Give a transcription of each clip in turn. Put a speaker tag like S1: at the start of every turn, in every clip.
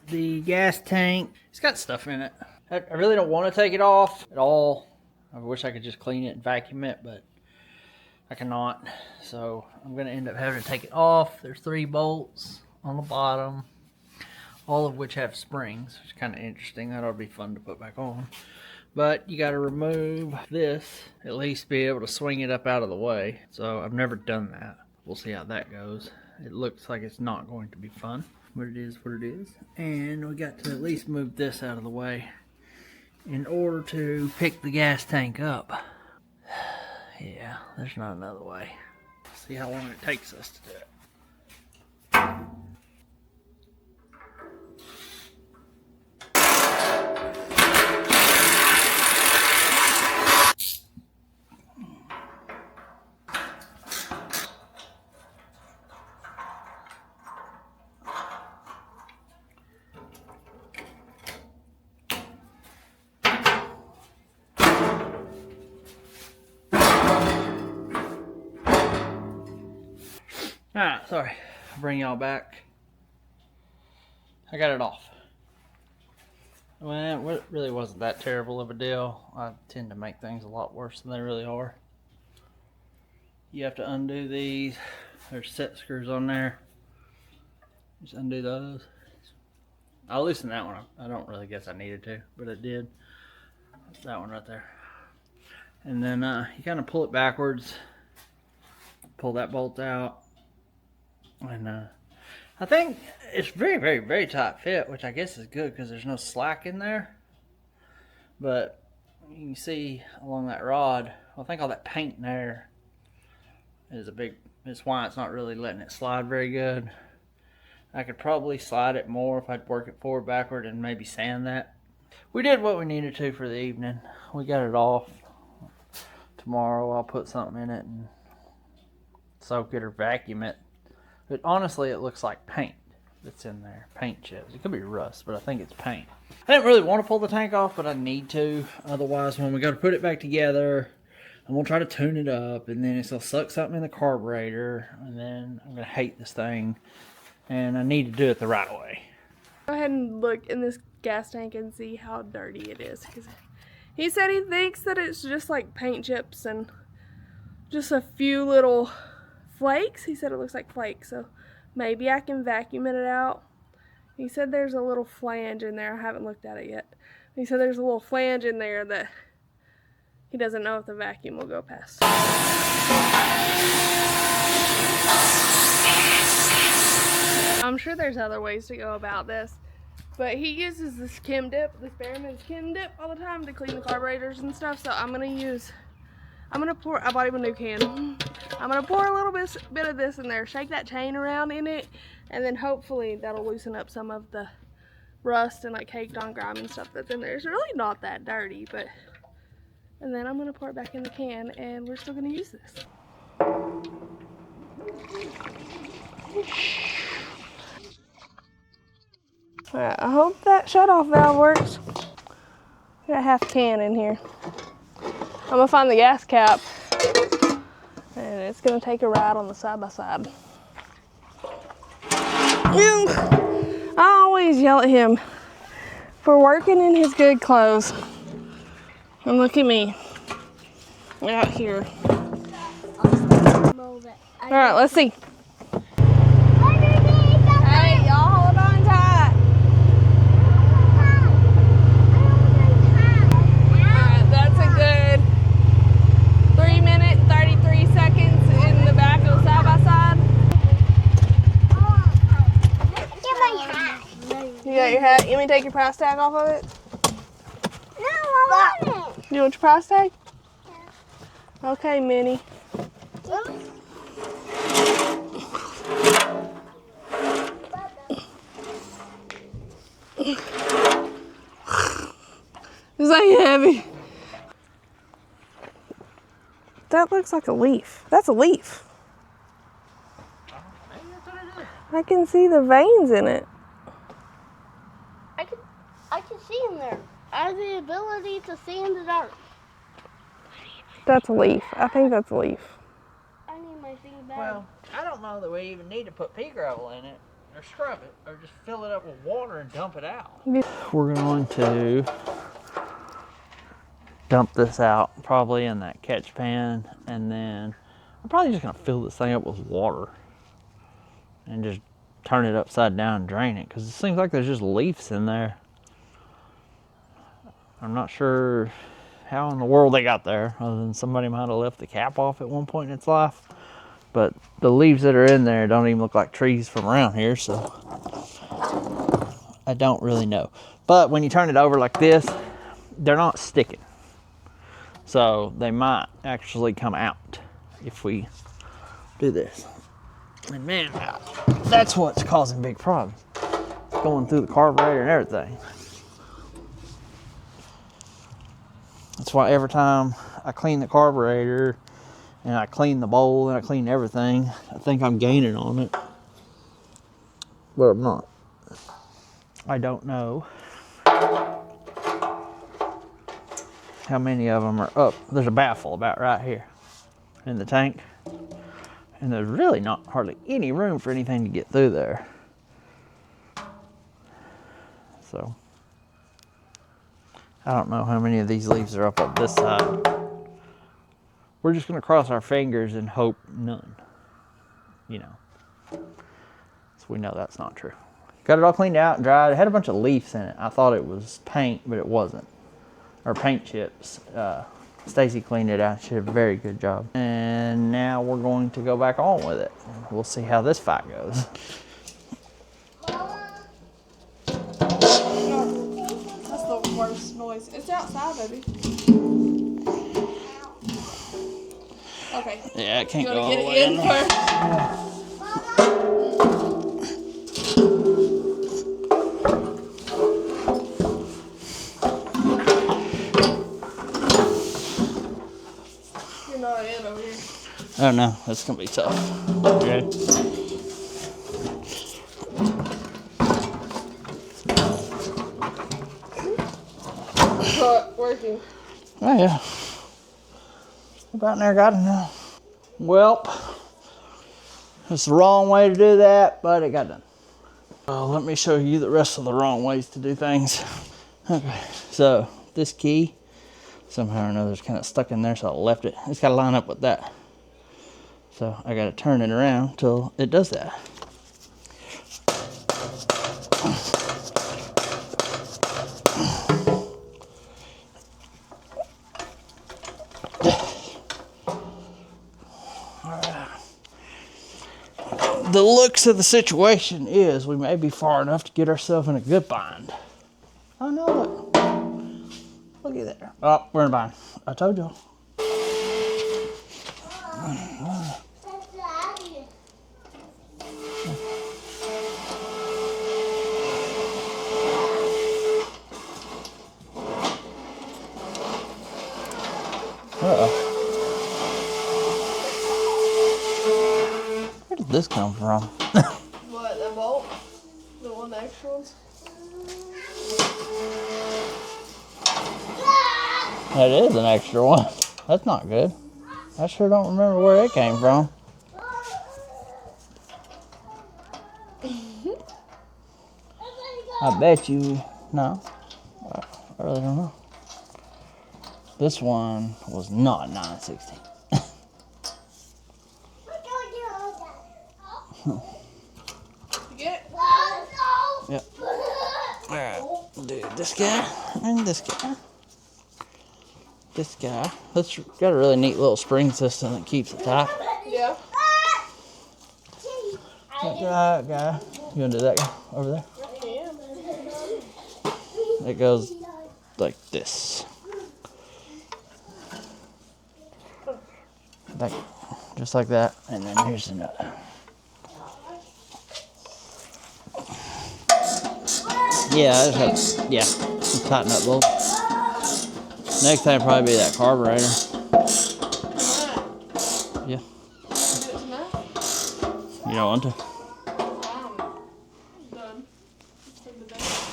S1: the gas tank. It's got stuff in it. I really don't want to take it off at all. I wish I could just clean it and vacuum it, but I cannot. So I'm going to end up having to take it off. There's 3 bolts on the bottom, all of which have springs, which is kind of interesting. That ought to be fun to put back on. But you got to remove this, at least be able to swing it up out of the way. So I've never done that. We'll see how that goes. It looks like it's not going to be fun, but it is what it is. And we got to at least move this out of the way in order to pick the gas tank up. Yeah, there's not another way. See how long it takes us to do it. Alright, sorry. I'll bring y'all back. I got it off. Well, it really wasn't that terrible of a deal. I tend to make things a lot worse than they really are. You have to undo these. There's set screws on there. Just undo those. I'll loosen that one. I don't really guess I needed to, but it did. That's that one right there. And then you kind of pull it backwards. Pull that bolt out. And I think it's very, very, very tight fit, which I guess is good because there's no slack in there. But you can see along that rod, I think all that paint in there is it's why it's not really letting it slide very good. I could probably slide it more if I'd work it forward, backward, and maybe sand that. We did what we needed to for the evening. We got it off. Tomorrow I'll put something in it and soak it or vacuum it. But honestly, it looks like paint that's in there. Paint chips. It could be rust, but I think it's paint. I didn't really want to pull the tank off, but I need to. Otherwise, when we go to put it back together, I'm going to try to tune it up, and then it's going to suck something in the carburetor, and then I'm going to hate this thing, and I need to do it the right way.
S2: Go ahead and look in this gas tank and see how dirty it is. He said he thinks that it's just like paint chips and just a few little flakes. He said it looks like flakes, so maybe I can vacuum it out. He said there's a little flange in there. I haven't looked at it yet. He said there's a little flange in there that he doesn't know if the vacuum will go past. I'm sure there's other ways to go about this, but he uses this Chem Dip, this Bearman's Chem Dip all the time to clean the carburetors and stuff, so I'm gonna pour, I bought him a new can. I'm gonna pour a little bit of this in there, shake that chain around in it, and then hopefully that'll loosen up some of the rust and like caked on grime and stuff that's in there. It's really not that dirty, but, and then I'm gonna pour it back in the can and we're still gonna use this. Alright, I hope that shutoff valve works. Got a half can in here. I'm gonna find the gas cap, and it's gonna take a ride on the side-by-side. I always yell at him for working in his good clothes. And look at me out here. Alright, let's see. Hey, y'all hold on tight. Alright, that's a good 3 minutes, 33 seconds in the back of the side-by-side. You got your hat? You want me to take your price tag off of it?
S3: No, I want it.
S2: You want your price tag? Yeah. Okay, Minnie. This ain't heavy. That looks like a leaf. That's a leaf.
S1: Maybe that's what it is.
S2: I can see the veins in it.
S3: I can see in there. I have the ability to see in the dark.
S2: That's a leaf. I think that's a leaf.
S3: I need my thing back.
S1: Well, I don't know that we even need to put pea gravel in it. or scrub it, or just fill it up with water and dump it out. We're going to dump this out probably in that catch pan, and then I'm probably just gonna fill this thing up with water and just turn it upside down and drain it, because it seems like there's just leaves in there. I'm not sure how in the world they got there, other than somebody might have left the cap off at one point in its life. But the leaves that are in there don't even look like trees from around here, so I don't really know. But when you turn it over like this, they're not sticking. So they might actually come out if we do this. And man, that's what's causing big problems. It's going through the carburetor and everything. That's why every time I clean the carburetor and I clean the bowl and I clean everything, I think I'm gaining on it, but I'm not. I don't know how many of them are up. There's a baffle about right here in the tank, and there's really not hardly any room for anything to get through there. So I don't know how many of these leaves are up this side. We're just gonna cross our fingers and hope none, you know. So we know that's not true. Got it all cleaned out and dried. It had a bunch of leaves in it. I thought it was paint, but it wasn't. Or paint chips. Stacy cleaned it out. She did a very good job. And now we're going to go back on with it. We'll see how this fight goes.
S2: That's the worst noise. It's outside, baby. Okay.
S1: Yeah, it can't
S2: You
S1: go all
S2: want to
S1: the
S2: get
S1: way
S2: it in
S1: in
S2: first? You're not in over here.
S1: Oh no, that's gonna be tough. Okay.
S2: Working.
S1: Oh yeah. About in there got it now. Well, it's the wrong way to do that, but it got done. Let me show you the rest of the wrong ways to do things. Okay, so this key, somehow or another, is kind of stuck in there, so I left it. It's got to line up with that. So I got to turn it around till it does that. The looks of the situation is we may be far enough to get ourselves in a good bind. Oh no, look. Look at there. Oh, we're in a bind. I told y'all. Uh-oh. Where did this come from?
S2: What, the bolt? The one, the extra ones?
S1: That is an extra one. That's not good. I sure don't remember where it came from. I bet you, no, I really don't know. This one was not 960.
S2: You get it?
S1: Yep. Alright, do this guy and this guy. This guy. That's got a really neat little spring system that keeps it tight.
S2: Yeah.
S1: That guy. You want to do that guy over there?
S2: Yeah.
S1: It goes like this. Like, just like that. And then here's another. Yeah, I just have, yeah, tighten up both. Next time probably be that carburetor. Yeah. You don't want to?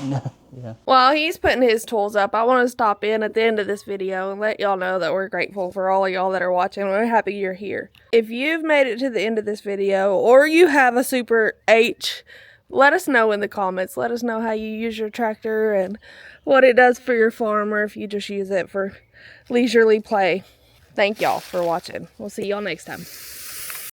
S1: No. Yeah.
S2: While he's putting his tools up, I want to stop in at the end of this video and let y'all know that we're grateful for all of y'all that are watching. We're happy you're here. If you've made it to the end of this video, or you have a Super H Let us know in the comments. Let us know how you use your tractor and what it does for your farm, or if you just use it for leisurely play. Thank y'all for watching. We'll see y'all next time.